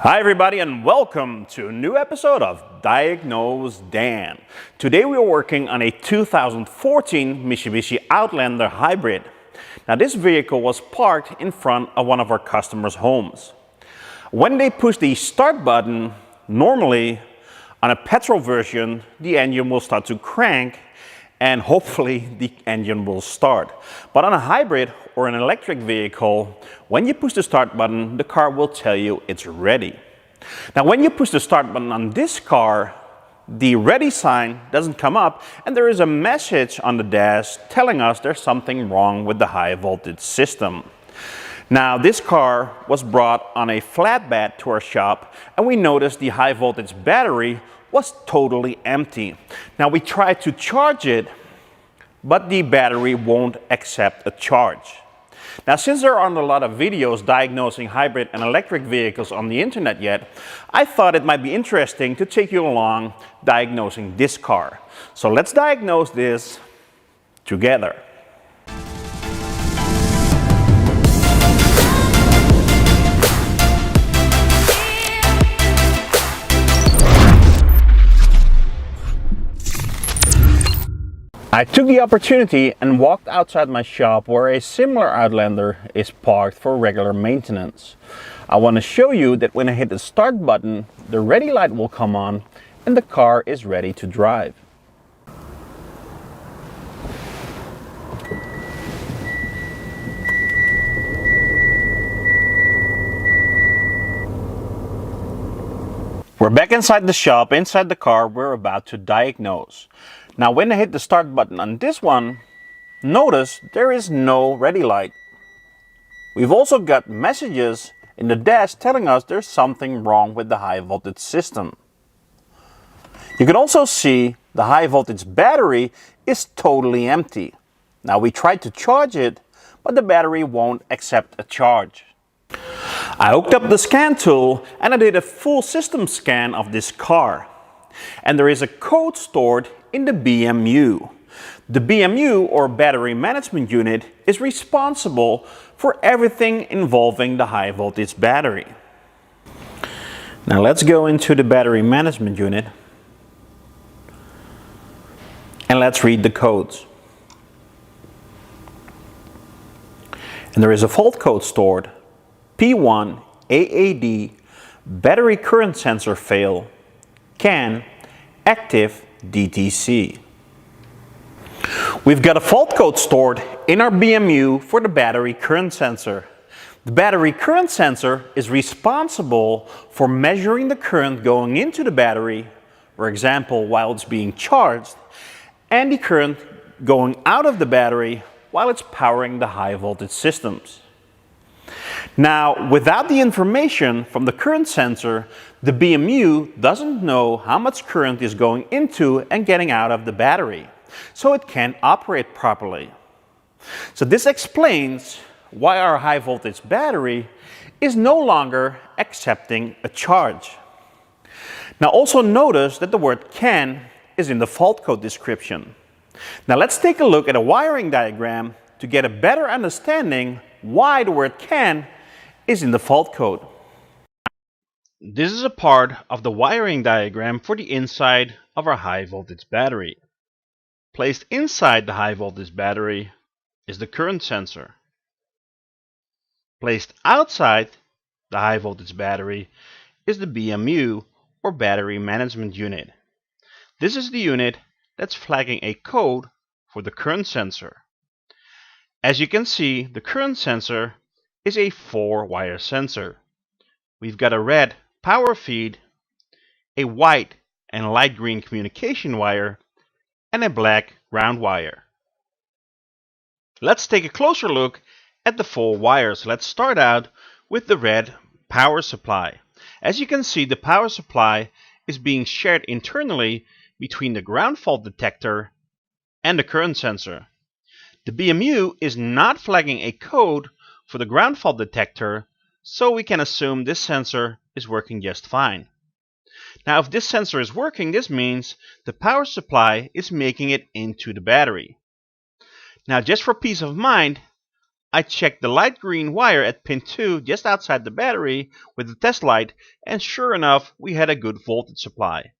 Hi everybody and welcome to a new episode of Diagnose Dan. Today we are working on a 2014 Mitsubishi Outlander hybrid. Now this vehicle was parked in front of one of our customers' homes. When they push the start button, normally on a petrol version the engine will start to crank and hopefully the engine will start. But on a hybrid or an electric vehicle, when you push the start button, the car will tell you it's ready. Now when you push the start button on this car, the ready sign doesn't come up and there is a message on the dash telling us there's something wrong with the high voltage system. Now this car was brought on a flatbed to our shop and we noticed the high voltage battery was totally empty. Now we tried to charge it, but the battery won't accept a charge. Now since there aren't a lot of videos diagnosing hybrid and electric vehicles on the internet yet, I thought it might be interesting to take you along diagnosing this car. So let's diagnose this together. I took the opportunity and walked outside my shop where a similar Outlander is parked for regular maintenance. I want to show you that when I hit the start button, the ready light will come on and the car is ready to drive. We're back inside the shop. Inside the car we're about to diagnose. Now when I hit the start button on this one, notice there is no ready light. We've also got messages in the dash telling us there's something wrong with the high voltage system. You can also see the high voltage battery is totally empty. Now we tried to charge it, but the battery won't accept a charge. I hooked up the scan tool and I did a full system scan of this car. And there is a code stored in the BMU. The BMU, or Battery Management Unit, is responsible for everything involving the high voltage battery. Now let's go into the Battery Management Unit and let's read the codes. And there is a fault code stored: P1 AAD battery current sensor fail, CAN active DTC. We've got a fault code stored in our BMU for the battery current sensor. The battery current sensor is responsible for measuring the current going into the battery, for example while it's being charged, and the current going out of the battery while it's powering the high voltage systems. Now, without the information from the current sensor, the BMU doesn't know how much current is going into and getting out of the battery, so it can't operate properly. So this explains why our high voltage battery is no longer accepting a charge. Now also notice that the word CAN is in the fault code description. Now let's take a look at a wiring diagram to get a better understanding why the word CAN is in the fault code. This is a part of the wiring diagram for the inside of our high voltage battery. Placed inside the high voltage battery is the current sensor. Placed outside the high voltage battery is the BMU, or Battery Management Unit. This is the unit that's flagging a code for the current sensor. As you can see, the current sensor is a 4-wire sensor. We've got a red power feed, a white and light green communication wire, and a black ground wire. Let's take a closer look at the 4 wires. Let's start out with the red power supply. As you can see, the power supply is being shared internally between the ground fault detector and the current sensor. The BMU is not flagging a code for the ground fault detector, so we can assume this sensor is working just fine. Now if this sensor is working, this means the power supply is making it into the battery. Now just for peace of mind, I checked the light green wire at pin 2 just outside the battery with the test light, and sure enough, we had a good voltage supply.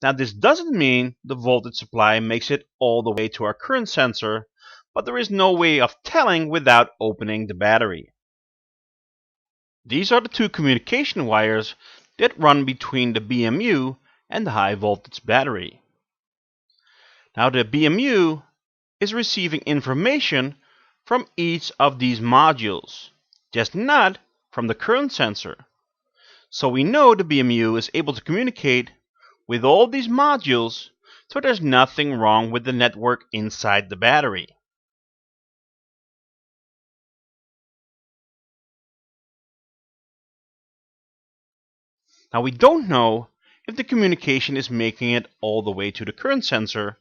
Now this doesn't mean the voltage supply makes it all the way to our current sensor, but there is no way of telling without opening the battery. These are the two communication wires that run between the BMU and the high voltage battery. Now the BMU is receiving information from each of these modules, just not from the current sensor. So we know the BMU is able to communicate with all these modules, so there's nothing wrong with the network inside the battery. Now we don't know if the communication is making it all the way to the current sensor,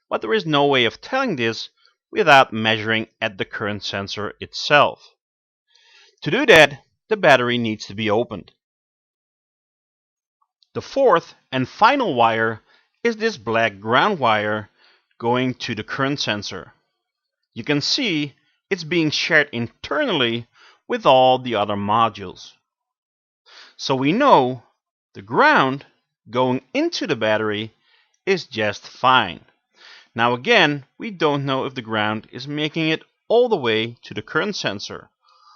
but there is no way of telling this without measuring at the current sensor itself. To do that, the battery needs to be opened. The fourth and final wire is this black ground wire going to the current sensor. You can see it's being shared internally with all the other modules. So we know the ground going into the battery is just fine. Now again, we don't know if the ground is making it all the way to the current sensor.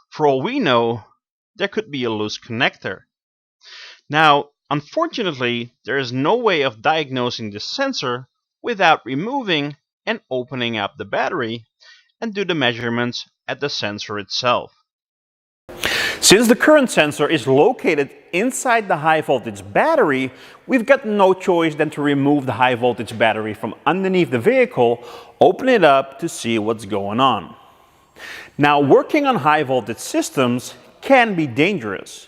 For all we know, there could be a loose connector. Now, unfortunately, there is no way of diagnosing the sensor without removing and opening up the battery and do the measurements at the sensor itself. Since the current sensor is located inside the high voltage battery, we've got no choice than to remove the high voltage battery from underneath the vehicle, open it up to see what's going on. Now, working on high voltage systems can be dangerous.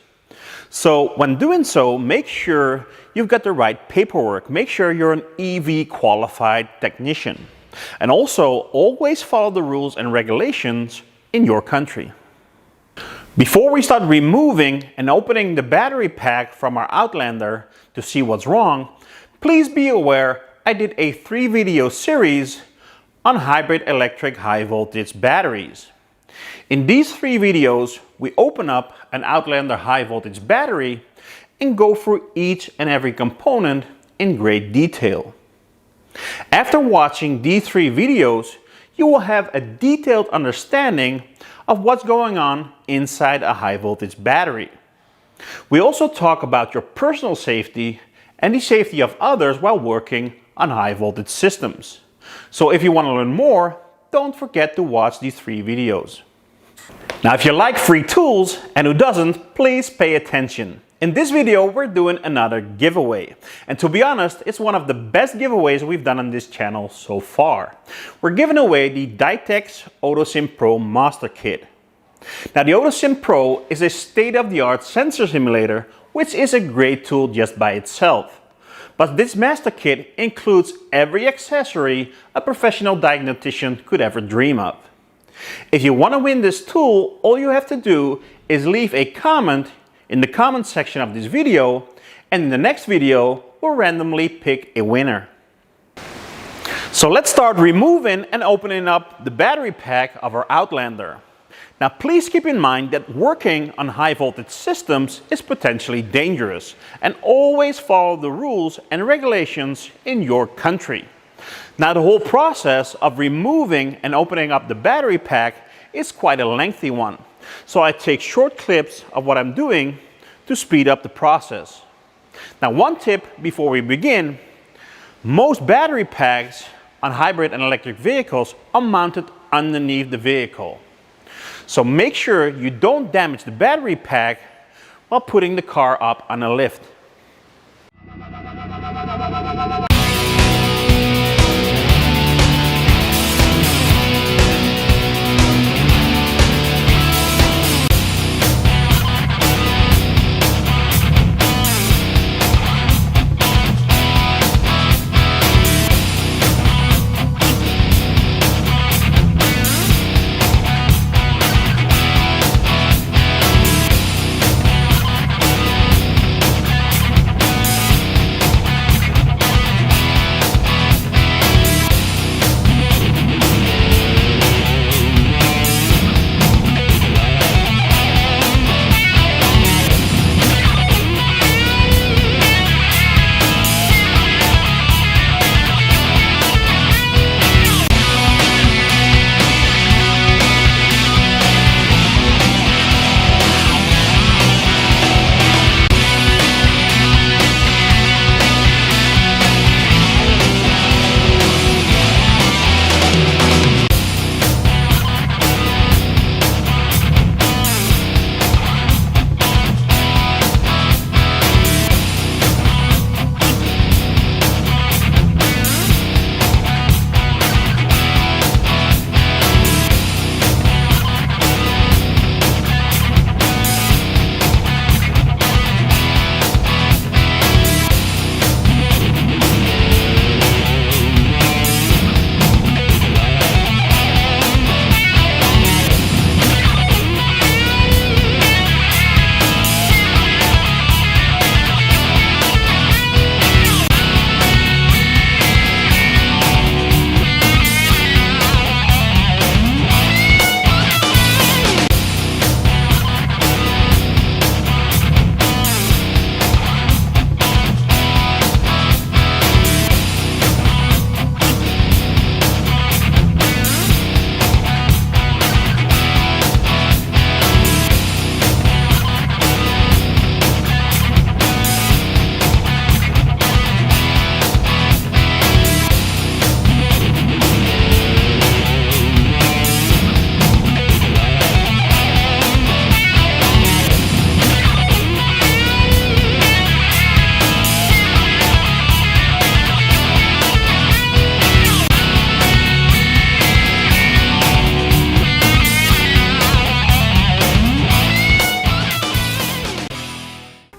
So when doing so, make sure you've got the right paperwork. Make sure you're an EV qualified technician. And also always follow the rules and regulations in your country. Before we start removing and opening the battery pack from our Outlander to see what's wrong, please be aware I did a 3-video series on hybrid electric high voltage batteries. In these 3 videos, we open up an Outlander high voltage battery and go through each and every component in great detail. After watching these 3 videos, you will have a detailed understanding of what's going on inside a high voltage battery. We also talk about your personal safety and the safety of others while working on high voltage systems. So if you want to learn more, don't forget to watch these 3 videos. Now if you like free tools, and who doesn't, please pay attention. In this video we're doing another giveaway, and to be honest, it's one of the best giveaways we've done on this channel so far. We're giving away the Dytex AutoSim Pro Master Kit. Now the AutoSim Pro is a state-of-the-art sensor simulator, which is a great tool just by itself. But this Master Kit includes every accessory a professional diagnostician could ever dream of. If you want to win this tool, all you have to do is leave a comment in the comment section of this video, and in the next video we'll randomly pick a winner. So let's start removing and opening up the battery pack of our Outlander. Now please keep in mind that working on high voltage systems is potentially dangerous, and always follow the rules and regulations in your country. Now the whole process of removing and opening up the battery pack is quite a lengthy one. So I take short clips of what I'm doing to speed up the process. Now one tip before we begin, most battery packs on hybrid and electric vehicles are mounted underneath the vehicle. So make sure you don't damage the battery pack while putting the car up on a lift.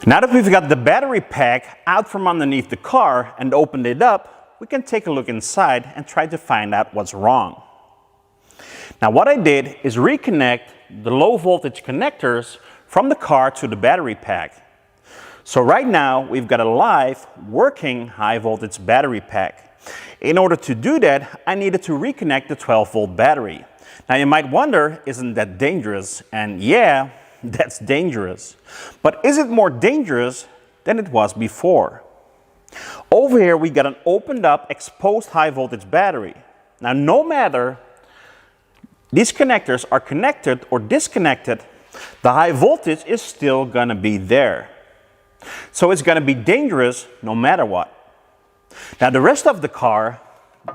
Now that we've got the battery pack out from underneath the car and opened it up, we can take a look inside and try to find out what's wrong. Now what I did is reconnect the low voltage connectors from the car to the battery pack. So right now we've got a live working high voltage battery pack. In order to do that, I needed to reconnect the 12-volt battery. Now you might wonder, isn't that dangerous? And yeah, that's dangerous. But is it more dangerous than it was before? Over here we got an opened up exposed high voltage battery. Now no matter these connectors are connected or disconnected, the high voltage is still gonna be there. So it's gonna be dangerous no matter what. Now the rest of the car,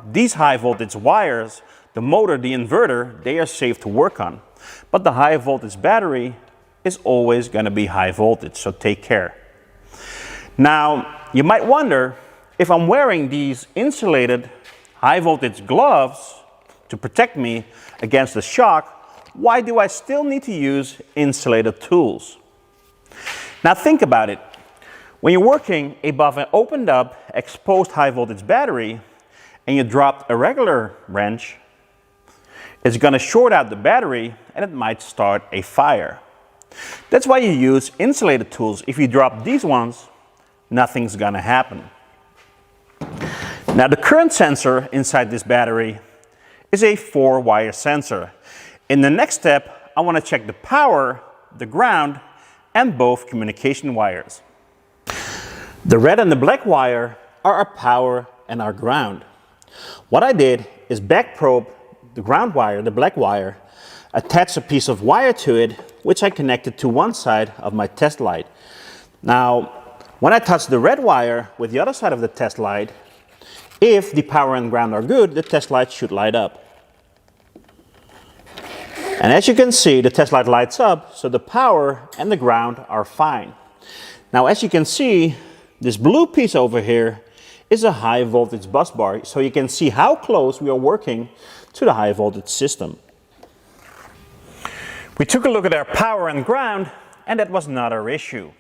these high voltage wires, the motor, the inverter, they are safe to work on. But the high voltage battery is always going to be high voltage, so take care. Now, you might wonder, if I'm wearing these insulated high voltage gloves to protect me against the shock, why do I still need to use insulated tools? Now think about it. When you're working above an opened up, exposed high voltage battery and you dropped a regular wrench, it's going to short out the battery and it might start a fire. That's why you use insulated tools. If you drop these ones, nothing's going to happen. Now the current sensor inside this battery is a 4-wire sensor. In the next step, I want to check the power, the ground, and both communication wires. The red and the black wire are our power and our ground. What I did is back probe the ground wire, the black wire, attach a piece of wire to it, which I connected to one side of my test light. Now, when I touch the red wire with the other side of the test light, if the power and ground are good, the test light should light up. And as you can see, the test light lights up, so the power and the ground are fine. Now, as you can see, this blue piece over here is a high voltage bus bar, so you can see how close we are working to the high voltage system. We took a look at our power and ground, and that was not our issue.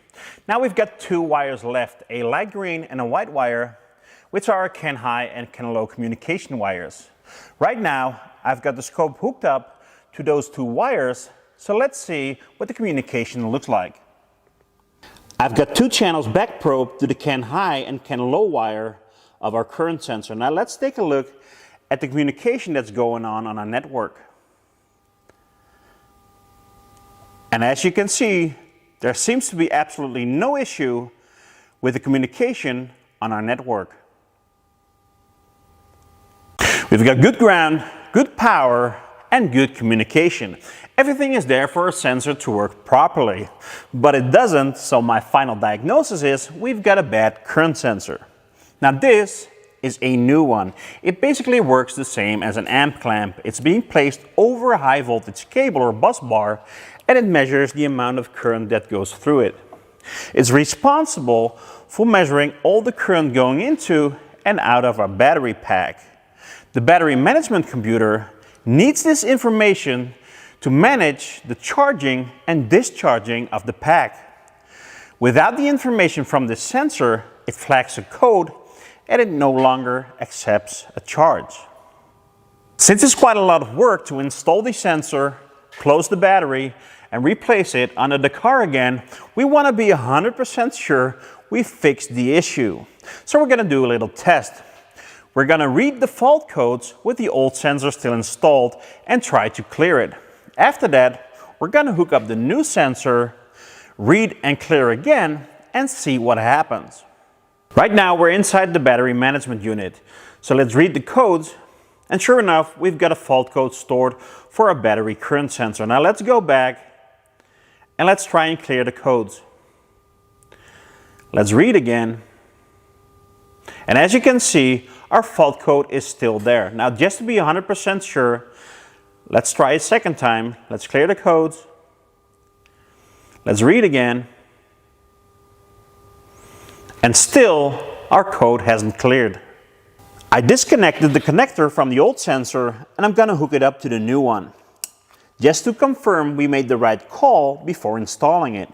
Now we've got 2 wires left, a light green and a white wire, which are our CAN high and CAN low communication wires. Right now, I've got the scope hooked up to those 2 wires, so let's see what the communication looks like. I've got 2 channels back probed to the CAN high and CAN low wire of our current sensor. Now let's take a look at the communication that's going on our network. And as you can see, there seems to be absolutely no issue with the communication on our network. We've got good ground, good power, and good communication. Everything is there for a sensor to work properly, but it doesn't, so my final diagnosis is we've got a bad current sensor. Now this is a new one. It basically works the same as an amp clamp. It's being placed over a high voltage cable or bus bar, and it measures the amount of current that goes through it. It's responsible for measuring all the current going into and out of our battery pack. The battery management computer needs this information to manage the charging and discharging of the pack. Without the information from the sensor, it flags a code and it no longer accepts a charge. Since it's quite a lot of work to install the sensor, close the battery, and replace it under the car again, we want to be 100% sure we fixed the issue. So we're going to do a little test. We're going to read the fault codes with the old sensor still installed and try to clear it. After that, we're going to hook up the new sensor, read and clear again, and see what happens. Right now we're inside the battery management unit. So let's read the codes, and sure enough, we've got a fault code stored for a battery current sensor. Now let's go back and let's try and clear the codes. Let's read again. And as you can see, our fault code is still there. Now just to be 100% sure, let's try a second time. Let's clear the codes. Let's read again. And still, our code hasn't cleared. I disconnected the connector from the old sensor and I'm going to hook it up to the new one, just to confirm we made the right call before installing it.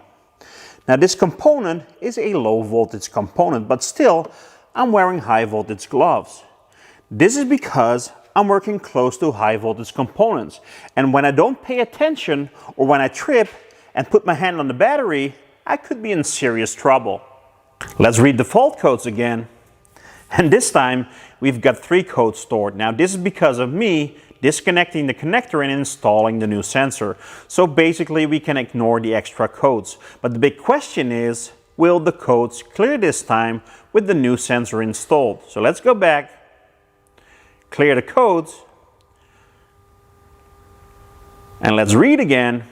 Now this component is a low voltage component, but still I'm wearing high voltage gloves. This is because I'm working close to high voltage components, and when I don't pay attention or when I trip and put my hand on the battery, I could be in serious trouble. Let's read the fault codes again. And this time we've got 3 codes stored. Now this is because of me disconnecting the connector and installing the new sensor. So basically we can ignore the extra codes. But the big question is, will the codes clear this time with the new sensor installed? So let's go back, clear the codes, and let's read again.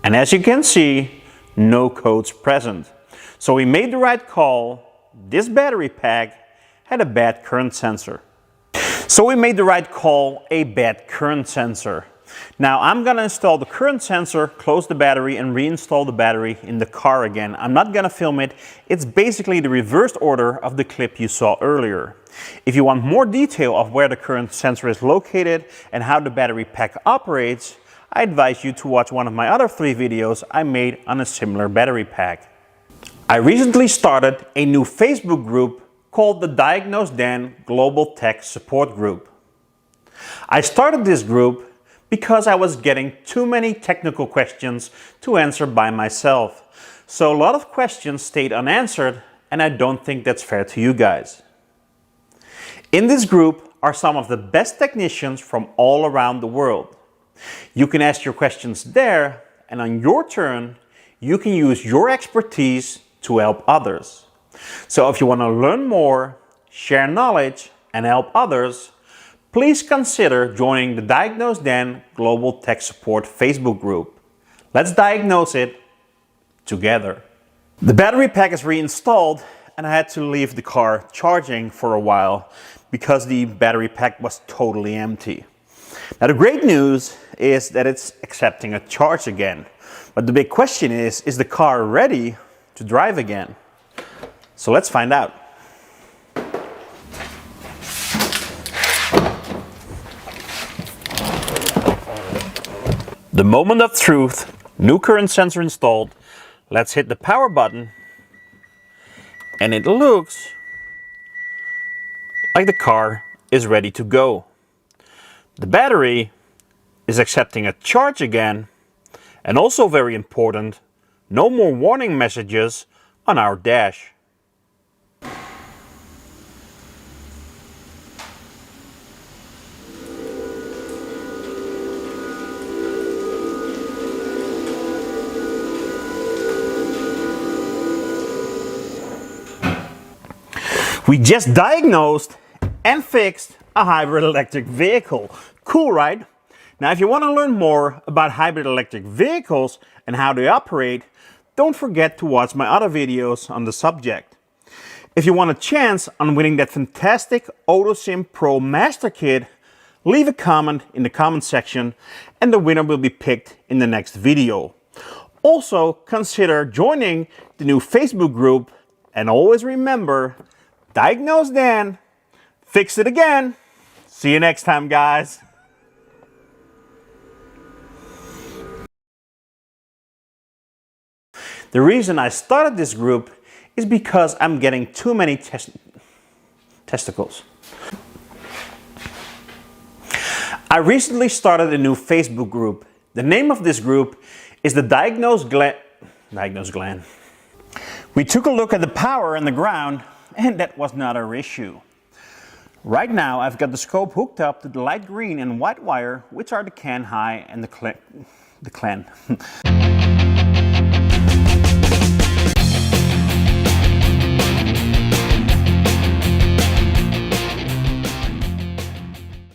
And as you can see, no codes present. So we made the right call. This battery pack had a bad current sensor. So we made the right call, a bad current sensor. Now I'm gonna install the current sensor, close the battery, and reinstall the battery in the car again. I'm not gonna film it. It's basically the reversed order of the clip you saw earlier. If you want more detail of where the current sensor is located and how the battery pack operates, I advise you to watch one of my other 3 videos I made on a similar battery pack. I recently started a new Facebook group called the Diagnose Dan Global Tech Support Group. I started this group because I was getting too many technical questions to answer by myself. So a lot of questions stayed unanswered, and I don't think that's fair to you guys. In this group are some of the best technicians from all around the world. You can ask your questions there, and on your turn, you can use your expertise to help others. So if you want to learn more, share knowledge, and help others, please consider joining the Diagnose Dan Global Tech Support Facebook group. Let's diagnose it together. The battery pack is reinstalled, and I had to leave the car charging for a while because the battery pack was totally empty. Now the great news is that it's accepting a charge again. But the big question is the car ready to drive again? So let's find out. The moment of truth, new current sensor installed. Let's hit the power button, and it looks like the car is ready to go. The battery is accepting a charge again, and also very important, no more warning messages on our dash. We just diagnosed and fixed a hybrid electric vehicle. Cool, right? Now, if you want to learn more about hybrid electric vehicles and how they operate, don't forget to watch my other videos on the subject. If you want a chance on winning that fantastic AutoSim Pro Master Kit, leave a comment in the comment section and the winner will be picked in the next video. Also, consider joining the new Facebook group, and always remember, Diagnose Dan, fix it again. See you next time, guys. The reason I started this group is because I'm getting too many testicles. I recently started a new Facebook group. The name of this group is the Diagnose Gland. We took a look at the power and the ground, and that was not our issue. Right now I've got the scope hooked up to the light green and white wire, which are the CAN high and the CLAN.